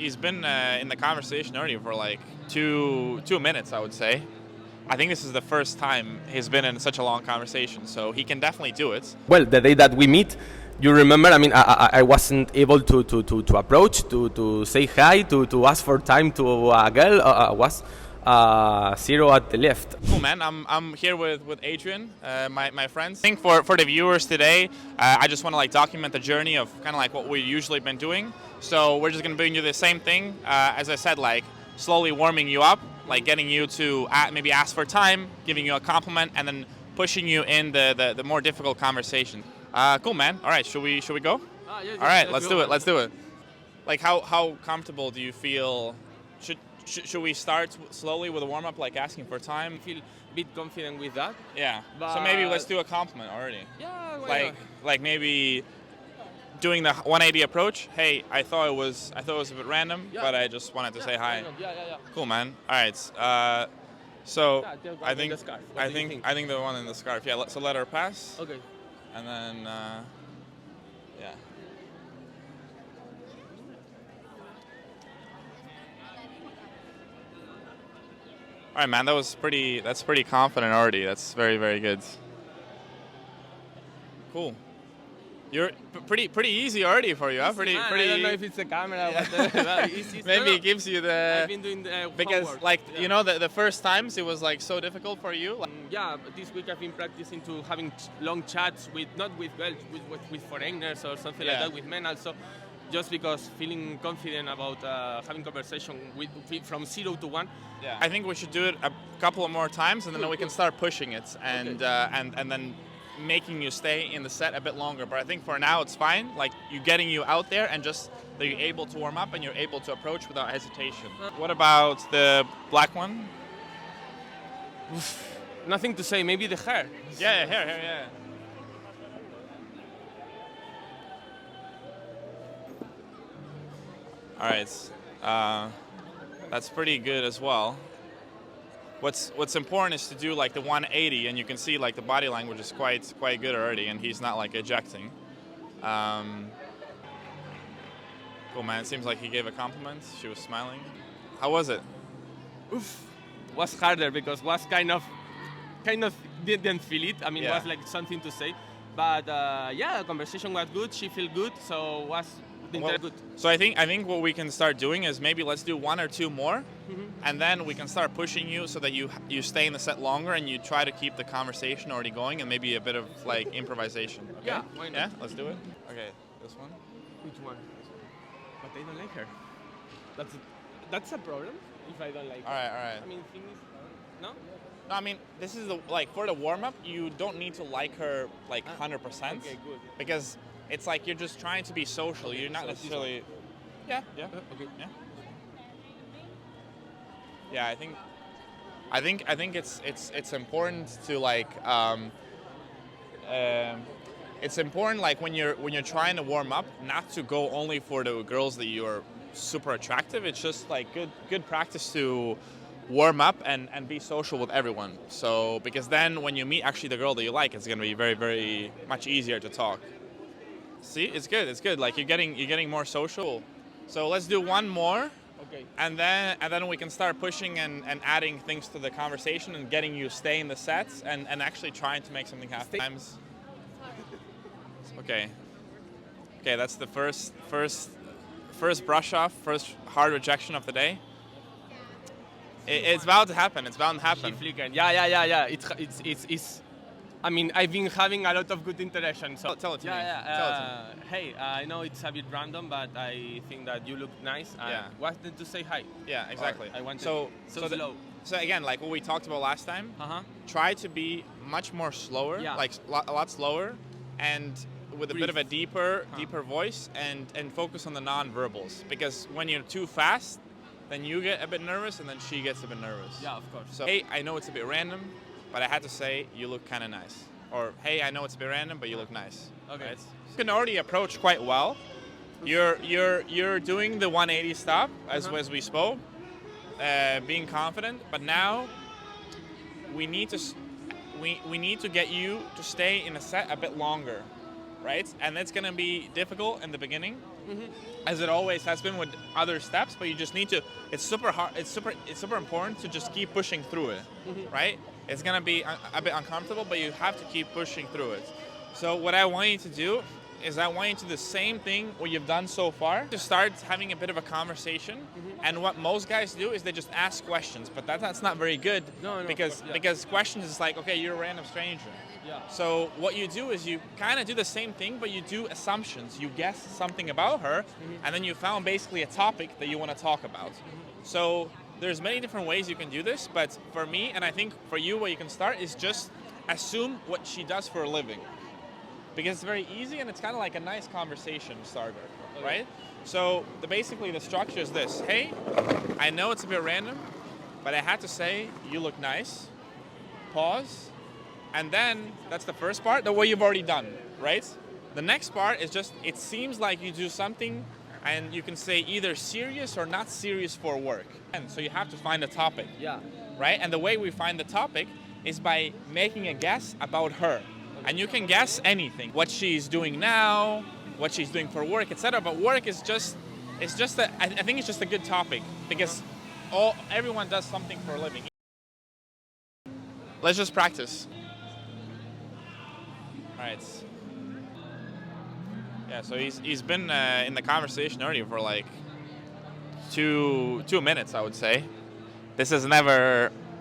He's been in the conversation already for like two minutes, I would say. I think this is the first time he's been in such a long conversation, so he can definitely do it. Well, the day that we meet, you remember, I mean, I wasn't able to approach, to say hi, to ask for time to a girl. Was zero at the left. Cool, man. I'm here with Adrian, my friends. I think for the viewers today, I just want to like document the journey of kind of like what we've usually been doing. So we're just gonna bring you the same thing, as I said, like slowly warming you up, like getting you to maybe ask for time, giving you a compliment, and then pushing you in the more difficult conversation. Cool, man. All right, should we go? Yeah, All right, let's do it. Let's do it. Like how comfortable do you feel? Should we start slowly with a warm up, like asking for time? I feel a bit confident with that. Yeah. So But- maybe let's do a compliment already. Yeah, why Like not? like maybe doing the 180 approach. Hey, I thought it was a bit random, Yeah. but I just wanted to say hi. why not? Yeah. Cool, man. All right. So Yeah, the one I in think the scarf. What do you think? I think the one in the scarf. Yeah. So let her pass, Okay. and then yeah. All right, man. That's pretty confident already. That's very good. Cool. You're pretty easy already for you, huh? Pretty. I don't know if it's the camera, but it's Maybe it gives you the. I've been doing the Because homework. like Yeah. you know the first times it was like so difficult for you. Like, Yeah, but this week I've been practicing to having long chats with not with girls, with foreigners or something Yeah. like that, with men also. Just because feeling confident about having conversation from 0 to 1. yeah. I think we should do it a couple of more times and then Cool, we can cool. start pushing it and Okay. and then making you stay in the set a bit longer. But I think for now it's fine. Like you getting you out there and just that you're able to warm up and you're able to approach without hesitation. What about the black one? Nothing to say. Maybe the hair. Yeah, here, yeah. All right, that's pretty good as well. What's important is to do like the 180, and you can see like the body language is quite good already, and he's not like ejecting. Cool, man. It seems like he gave a compliment. She was smiling. How was it? Was harder because was kind of didn't feel it. I mean, Yeah. was like something to say, but yeah, the conversation was good. She felt good, so was Well, good. So I think what we can start doing is maybe let's do one or two more, Mm-hmm. and then we can start pushing you so that you stay in the set longer and you try to keep the conversation already going and maybe a bit of like improvisation. Okay? Yeah, why not? Yeah, let's do it. Okay, this one. Which one? But I don't like her. That's a problem if I don't like All her. right. I mean, thing is, no. No, I mean this is the like for the warm up. You don't need to like her like 100%. Okay, good. Because it's like you're just trying to be social. You're not so this necessarily. Yeah. Okay. Yeah. Yeah, I think it's important to like it's important like when you're trying to warm up not to go only for the girls that you're super attractive. It's just like good practice to warm up and be social with everyone. So because then when you meet actually the girl that you like, it's gonna be very much easier to talk. See, it's good. Like you're getting more social. So let's do one more. Okay. And then we can start pushing and adding things to the conversation and getting you stay in the sets and actually trying to make something happen. Times. Okay, that's the first brush off, first hard rejection of the day. It's bound to happen. It's bound to She happen. flickered. Yeah. It's. I mean, I've been having a lot of good interaction. So Tell it to me. Yeah. Tell it to Hey, I know it's a bit random, but I think that you look nice. I Yeah. wanted to say hi. Yeah, exactly. I wanted so so slow. So again, like what we talked about last time, try to be much more slower, Yeah. like a lot slower, and with a bit of a Breathe. deeper voice, and focus on the non-verbals. Because when you're too fast, then you get a bit nervous, and then she gets a bit nervous. Yeah, of course. So hey, I know it's a bit random, but I had to say you look kind of nice. Or hey, I know it's a bit random, but you look nice. Okay. Right? You can already approach quite well. You're doing the 180 stop as we spoke, being confident. But now we need to get you to stay in a set a bit longer, right? And it's gonna be difficult in the beginning, as it always has been with other steps. But you just need to. It's super hard. It's super important to just keep pushing through it, right? It's gonna be a bit uncomfortable, but you have to keep pushing through it. So what I want you to do is I want you to do the same thing what you've done so far. To start having a bit of a conversation, and what most guys do is they just ask questions, but that's not very good. No, because questions is like, okay, you're a random stranger. Yeah. So what you do is you kind of do the same thing, but you do assumptions. You guess something about her, and then you found basically a topic that you want to talk about. So there's many different ways you can do this, but for me, and I think for you, what you can start is just assume what she does for a living. Because it's very easy and it's kind of like a nice conversation starter, right? So basically the structure is this. Hey, I know it's a bit random, but I had to say you look nice. Pause. And then that's the first part, the way you've already done, right? The next part is just, it seems like you do something and you can say either serious or not serious for work. And so you have to find a topic, right? And the way we find the topic is by making a guess about her. And you can guess anything, what she's doing now, what she's doing for work, etc. But work is I think it's just a good topic because everyone does something for a living. Let's just practice. All right. Yeah, so he's been in the conversation already for like two minutes, I would say.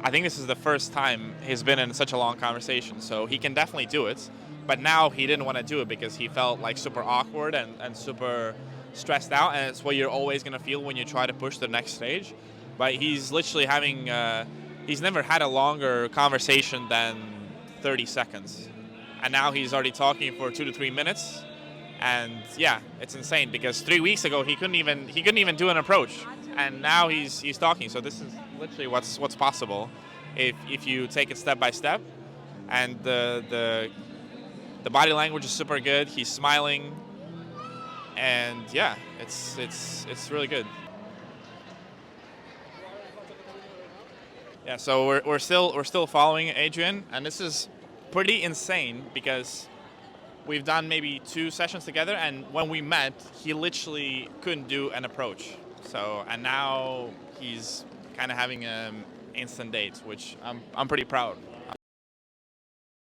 I think this is the first time he's been in such a long conversation, so he can definitely do it. But now he didn't want to do it because he felt like super awkward and super stressed out, and it's what you're always going to feel when you try to push the next stage. But he's literally he's never had a longer conversation than 30 seconds. And now he's already talking for 2 to 3 minutes. And yeah, it's insane because 3 weeks ago he couldn't even do an approach. And now he's talking. So this is literally what's possible if you take it step by step. And the body language is super good. He's smiling, and yeah, it's really good. Yeah, so we're still following Adrian, and this is pretty insane because we've done maybe 2 sessions together, and when we met, he literally couldn't do an approach. So, and now he's kind of having an instant date, which I'm pretty proud.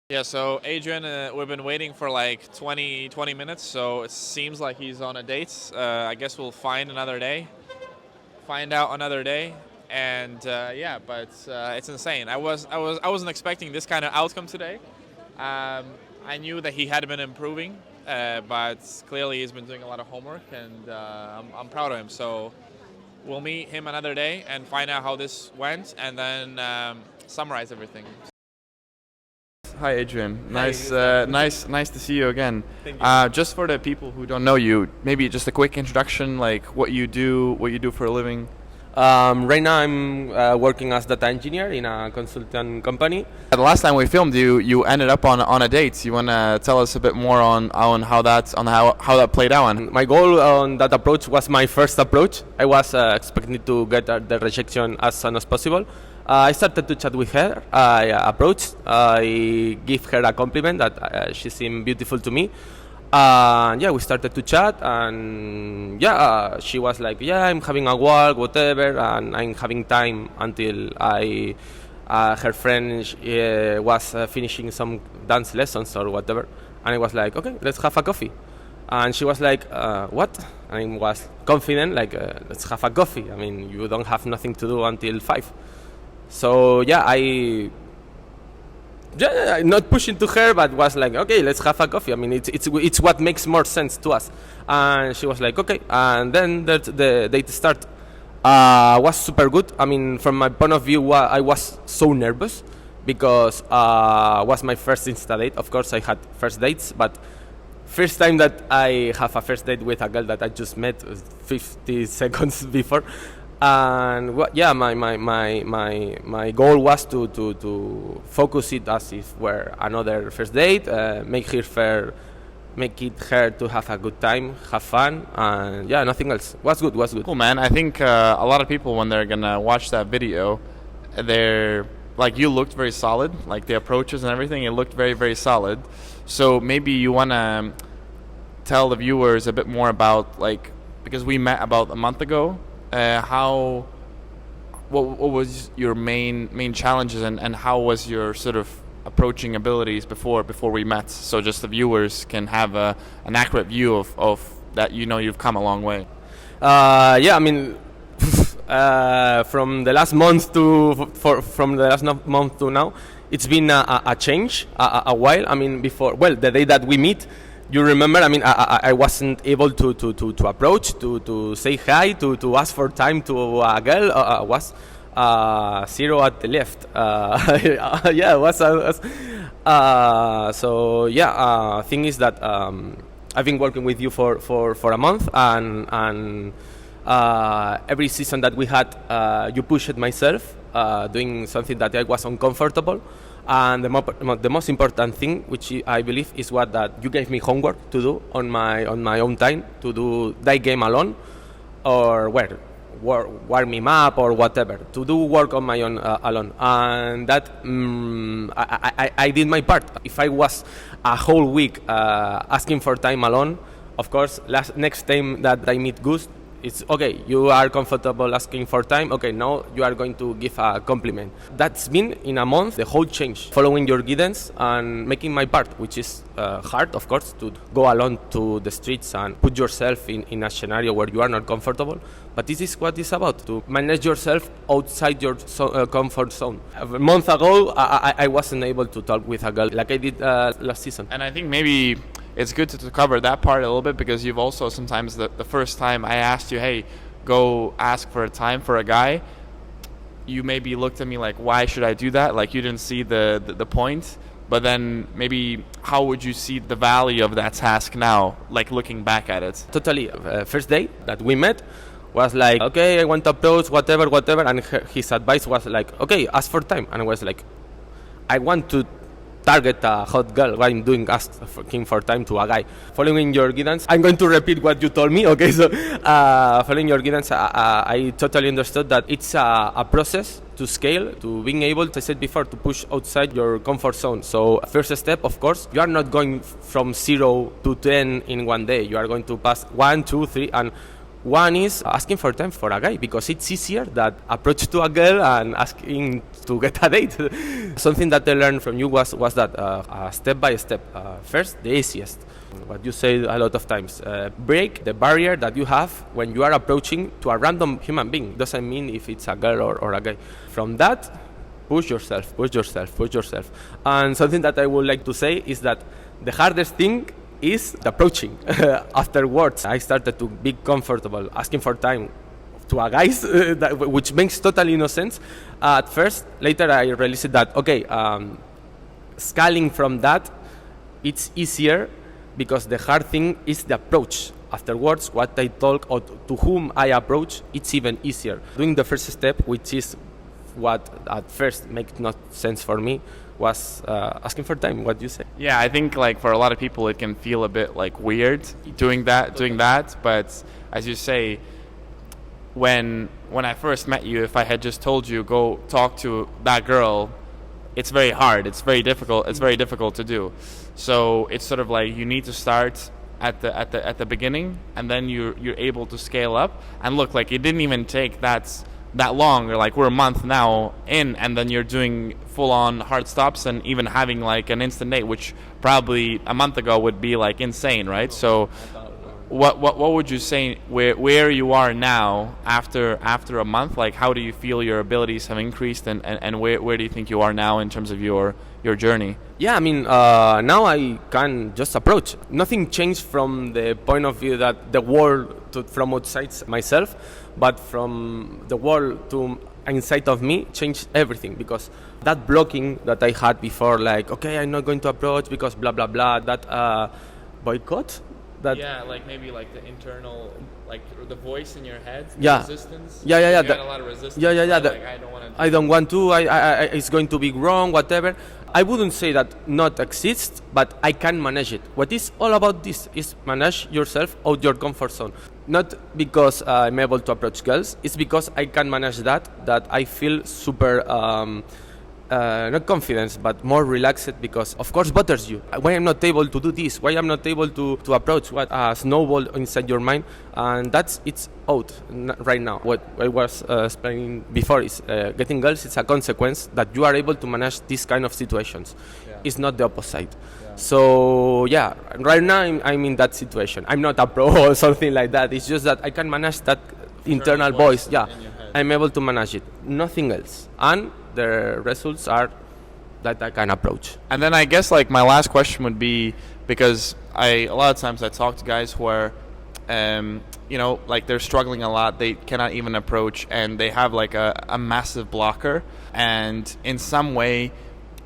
Yeah, so Adrian, we've been waiting for like 20 minutes, so it seems like he's on a date. I guess we'll find out another day, and yeah, but it's insane. I wasn't expecting this kind of outcome today. I knew that he had been improving, but clearly he's been doing a lot of homework, and I'm proud of him. So we'll meet him another day and find out how this went, and then summarize everything. Hi, Adrian. Nice to see you again. Just for the people who don't know you, maybe just a quick introduction, like what you do for a living. Right now I'm working as data engineer in a consultant company. The last time we filmed you ended up on a date. You want to tell us a bit more on how that played out? My goal on that approach was my first approach. I was expecting to get the rejection as soon as possible. I started to chat with her. I approached. I gave her a compliment that she seemed beautiful to me. Yeah, we started to chat, and yeah, she was like, yeah, I'm having a walk, whatever, and I'm having time until her friend was finishing some dance lessons or whatever, and I was like, okay, let's have a coffee. And she was like, what? And I was confident, like, let's have a coffee. I mean, you don't have nothing to do until 5. So yeah, not pushing to her, but was like, okay, let's have a coffee. I mean, it's what makes more sense to us. And she was like, okay. And then the date start was super good. I mean, from my point of view, I was so nervous because was my first Insta date. Of course, I had first dates, but first time that I have a first date with a girl that I just met 50 seconds before. And yeah, my goal was to focus it as if were another first date, make it her to have a good time, have fun, and yeah, nothing else. Was good. Cool, man. I think a lot of people, when they're gonna watch that video, they're like, you looked very solid, like the approaches and everything. It looked very, very solid. So maybe you wanna tell the viewers a bit more about, like, because we met about a month ago, what was your main challenges, and how was your sort of approaching abilities before we met, so just the viewers can have an accurate view of that, you've come a long way. Yeah, I mean, from the last month to now, it's been a change, a while. I mean, the day that we meet, you remember, I mean, I wasn't able to approach, to say hi, to ask for time to a girl. I was 0 at the left. Yeah, it was. So yeah, thing is that I've been working with you for a month, and every season that we had, you pushed myself, doing something that I was uncomfortable. And the most important thing, which I believe is that you gave me homework to do on my own time, to do that game alone, or warming up or whatever, to do work on my own alone. And that I did my part. If I was a whole week asking for time alone, of course, next time that I meet Gus, it's okay, you are comfortable asking for time. Okay, now you are going to give a compliment. That's been in a month, the whole change. Following your guidance and making my part, which is hard, of course, to go alone to the streets and put yourself in a scenario where you are not comfortable. But this is what it's about, to manage yourself outside your comfort zone. A month ago, I wasn't able to talk with a girl like I did last season. And I think maybe it's good to cover that part a little bit, because you've also sometimes, the first time I asked you, hey, go ask for a time for a guy, you maybe looked at me like, why should I do that? Like, you didn't see the point. But then maybe how would you see the value of that task now, like looking back at it? Totally. First day that we met was like, okay, I want to approach, whatever. And his advice was like, okay, ask for time. And I was like, I want to target a hot girl. What I'm doing, asking for time to a guy. Following your guidance, I'm going to repeat what you told me. Okay, so following your guidance, I totally understood that it's a process to scale, to being able, as I said before, to push outside your comfort zone. So first step, of course, you are not going from 0 to 10 in one day. You are going to pass 1, 2, 3, and one is asking for time for a guy, because it's easier than approach to a girl and asking to get a date. Something that I learned from you was that step by step. First, the easiest, what you say a lot of times, break the barrier that you have when you are approaching to a random human being. Doesn't mean if it's a girl or a guy. From that, push yourself. And something that I would like to say is that the hardest thing is approaching. Afterwards, I started to be comfortable asking for time to a guys, which makes totally no sense at first. Later, I realized that, okay, scaling from that, it's easier, because the hard thing is the approach. Afterwards, what I talk or to whom I approach, it's even easier. Doing the first step, which is what at first makes no sense for me, was asking for time. What do you say? Yeah, I think like for a lot of people it can feel a bit like weird doing that. But as you say, when I first met you, if I had just told you go talk to that girl, it's very hard. It's very difficult. It's very difficult to do. So it's sort of like you need to start at the beginning, and then you're able to scale up. And look, like it didn't even take that long, or like we're a month now in, and then you're doing full-on hard stops and even having like an instant date, which probably a month ago would be like insane, right? So what would you say where you are now after a month? Like, how do you feel your abilities have increased, and where do you think you are now in terms of your journey? Yeah, I mean, now I can just approach. Nothing changed from the point of view that the world from outside myself, but from the world to inside of me changed everything, because that blocking that I had before, like, okay, I'm not going to approach because blah, blah, blah, that boycott. That yeah, like maybe like the internal, like the voice in your head, yeah, resistance. Yeah. You got a lot of resistance. Yeah. Like, I don't want to. It's going to be wrong. Whatever. I wouldn't say that not exists, but I can manage it. What is all about this is manage yourself out your comfort zone. Not because I'm able to approach girls. It's because I can manage that I feel super not confidence, but more relaxed, because of course bothers you. Why I'm not able to do this? Why I'm not able to approach what snowball inside your mind? And it's out right now. What I was explaining before is getting girls. It's a consequence that you are able to manage these kind of situations. It's not the opposite. So yeah, right now I'm in that situation. I'm not a pro or something like that. It's just that I can manage that internal voice. Yeah, I'm able to manage it. Nothing else. And the results are that I can approach. And then I guess like my last question would be, because a lot of times I talk to guys who are, like they're struggling a lot. They cannot even approach, and they have like a massive blocker. And in some way,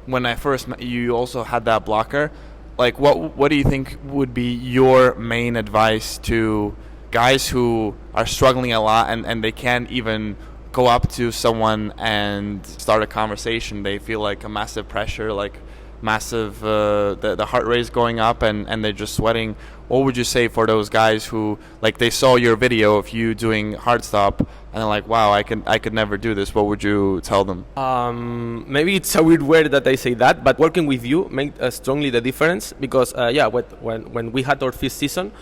when I first met you, you also had that blocker. Like, what do you think would be your main advice to guys who are struggling a lot and they can't even go up to someone and start a conversation? They feel like a massive pressure, like massive, the heart rate is going up and they're just sweating. What would you say for those guys who, like, they saw your video of you doing hard stop and they're like, wow, I could never do this? What would you tell them? Maybe it's a weird word that I say that, but working with you made strongly the difference, because when we had our first season,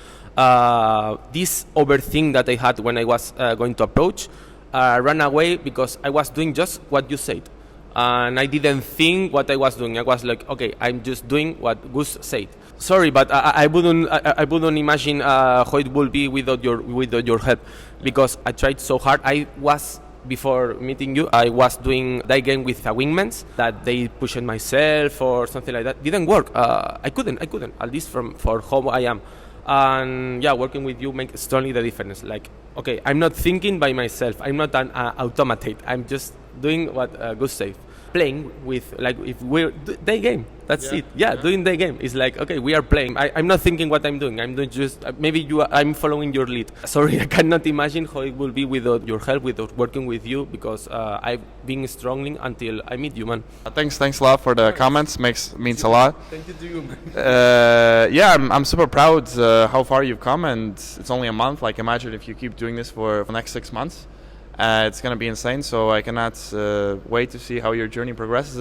this overthink that I had when I was going to approach ran away, because I was doing just what you said. And I didn't think what I was doing. I was like, okay, I'm just doing what Gus said. Sorry, but I wouldn't imagine how it would be without your help, because I tried so hard. Before meeting you, I was doing that game with a wingmans that they pushed myself or something like that. Didn't work. I couldn't. At least for how I am. And yeah, working with you makes strongly the difference. Like, okay, I'm not thinking by myself. I'm not an automated. I'm just doing what Gus said. Playing with, like, if we're day game, that's it. Yeah, doing day game is like, okay, we are playing. I'm not thinking what I'm doing. I'm doing just I'm following your lead. Sorry, I cannot imagine how it will be without your help, without working with you, because I've been struggling until I meet you, man. Thanks a lot for the comments. Means a lot. Thank you to you, man. I'm super proud how far you've come, and it's only a month. Like, imagine if you keep doing this for the next 6 months. It's going to be insane, so I cannot wait to see how your journey progresses.